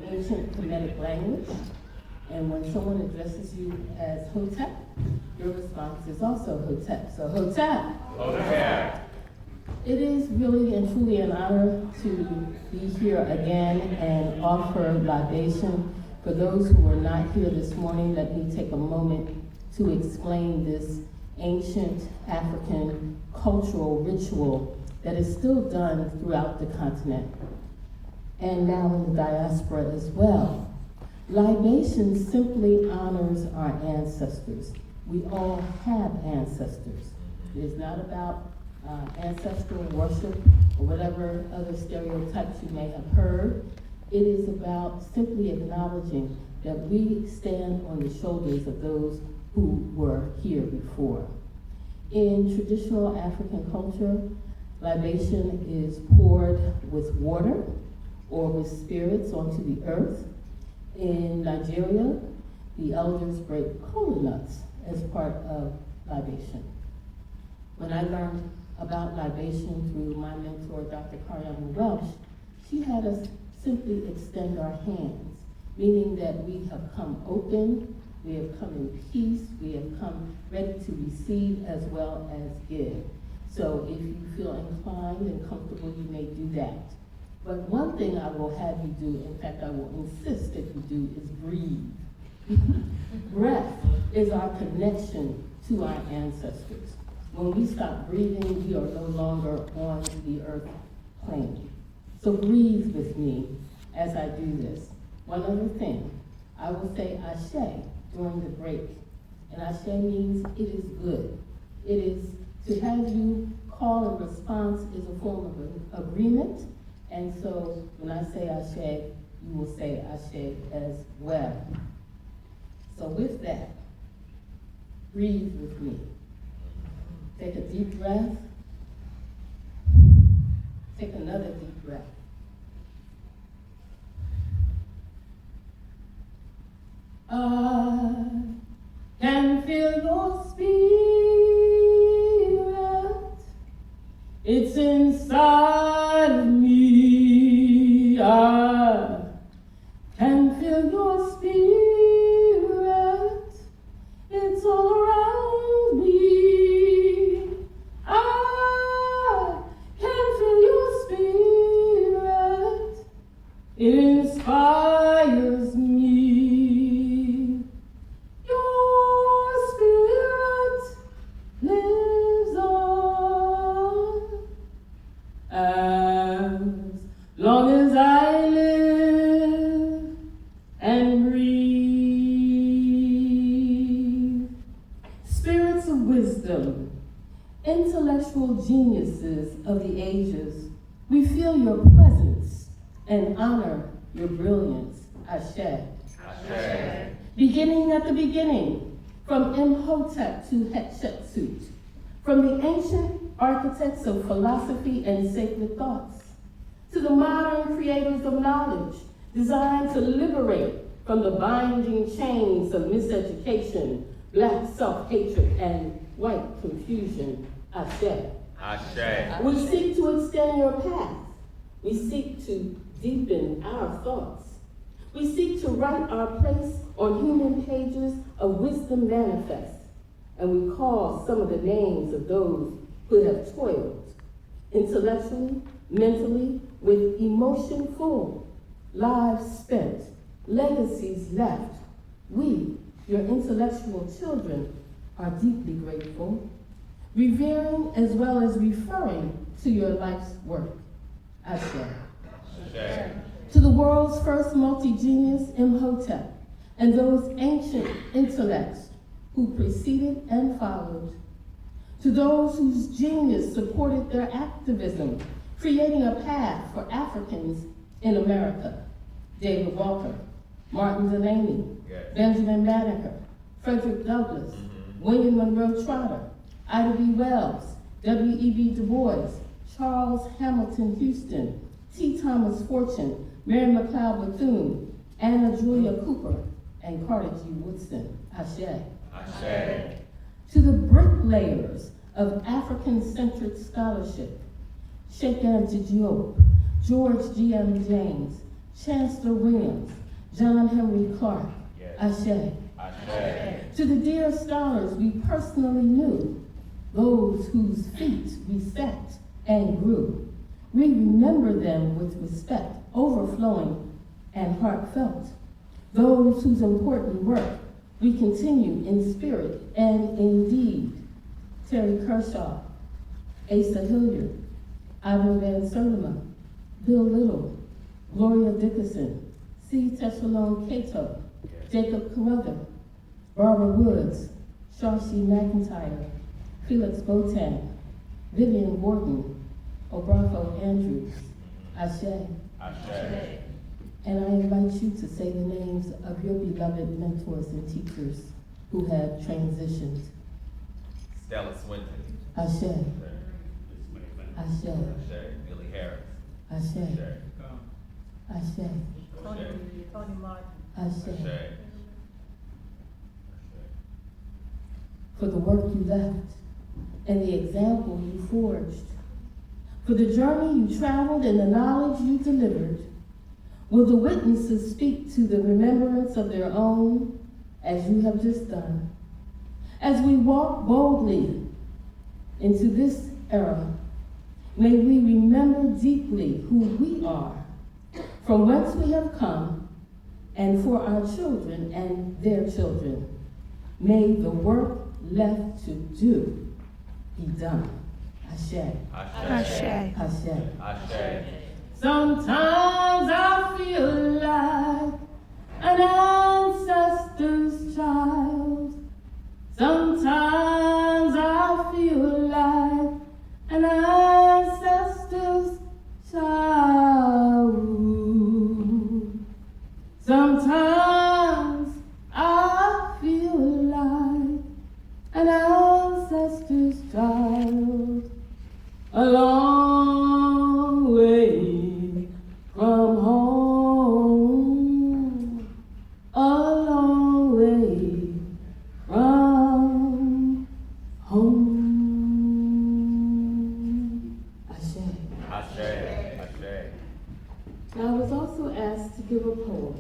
ancient Kemetic language. And when someone addresses you as Hotep, your response is also Hotep. So Hotep. Hotep. It is really and truly an honor to be here again and offer libation. For those who were not here this morning, let me take a moment to explain this ancient African cultural ritual that is still done throughout the continent and now in the diaspora as well. Libation simply honors our ancestors. We all have ancestors. It is not about ancestral worship or whatever other stereotypes you may have heard. It is about simply acknowledging that we stand on the shoulders of those who were here before. In traditional African culture, libation is poured with water or with spirits onto the earth. In Nigeria, the elders break kola nuts as part of libation. When I learned about libation through my mentor, Dr. Kariana Welsh, she had us simply extend our hands, meaning that we have come open, we have come in peace, we have come ready to receive as well as give. So if you feel inclined and comfortable, you may do that. But one thing I will have you do, in fact, I will insist that you do, is breathe. Breath is our connection to our ancestors. When we stop breathing, we are no longer on the earth plane. So breathe with me as I do this. One other thing, I will say ashe during the break. And ashe means it is good. It is to have you call and response is a form of an agreement. And so when I say ashe, you will say ashe as well. So with that, breathe with me. Take a deep breath. Take another deep breath. I can feel your spirit. It's inside of me. I can feel your spirit. It's all around me. I can feel your spirit. It inspires me. Your spirit lives on. As long as I live and breathe. Spirits of wisdom, intellectual geniuses of the ages, we feel your presence and honor your brilliance. Ashe. Ashe. Beginning at the beginning, from Imhotep to Hatshepsut, from the ancient architects of philosophy and sacred thoughts, to the modern creators of knowledge, designed to liberate from the binding chains of miseducation, black self-hatred, and white confusion. Ashe. Ashe. We seek to extend your path. We seek to deepen our thoughts. We seek to write our place on human pages of wisdom manifest. And we call some of the names of those who have toiled intellectually, mentally, with emotion full, lives spent, legacies left. We, your intellectual children, are deeply grateful, revering as well as referring to your life's work. Ashe. Ashe. To the world's first multi-genius, Imhotep, and those ancient intellects who preceded and followed. To those whose genius supported their activism, creating a path for Africans in America. David Walker, Martin Delany, Benjamin Banneker, Frederick Douglass, William Monroe Trotter, Ida B. Wells, W.E.B. Du Bois, Charles Hamilton Houston, T. Thomas Fortune, Mary McLeod Bethune, Anna Julia Cooper, and Carter G. Woodson. Ashe. Ashe. To the bricklayers of African-centric scholarship, Sheikh Anta Diop, George G.M. James, Chancellor Williams, John Henry Clark, Yes. Ashe. Ashe. To the dear scholars we personally knew, those whose feet we set and grew, we remember them with respect, overflowing and heartfelt. Those whose important work we continue in spirit and in deed. Terry Kershaw, Asa Hilliard, Ivan Van Sertima, Bill Little, Gloria Dickerson, C. Tessalone Cato, Jacob Carruthers, Barbara Woods, Shashi McIntyre, Felix Botan, Vivian Gordon, Obrafo Andrews, Ashe. Ashe. And I invite you to say the names of your beloved mentors and teachers who have transitioned. Stella Swinton. Ashe, Ashe. Ashe, Billy Harris. Ashe, Ashe. Ashe, Tony Martin. Ashe. Ashe. For the work you left and the example you forged, for the journey you traveled and the knowledge you delivered. Will the witnesses speak to the remembrance of their own, as you have just done? As we walk boldly into this era, may we remember deeply who we are, from whence we have come, and for our children and their children. May the work left to do be done. Ashe. Ashe. Ashe. Ashe. Sometimes I feel like an ancestor's child. Sometimes I feel like an ancestor's child. Sometimes I feel like an ancestor's child. A long way from home, a long way from home. Ashe. Ashe. Ashe. Now, I was also asked to give a poem.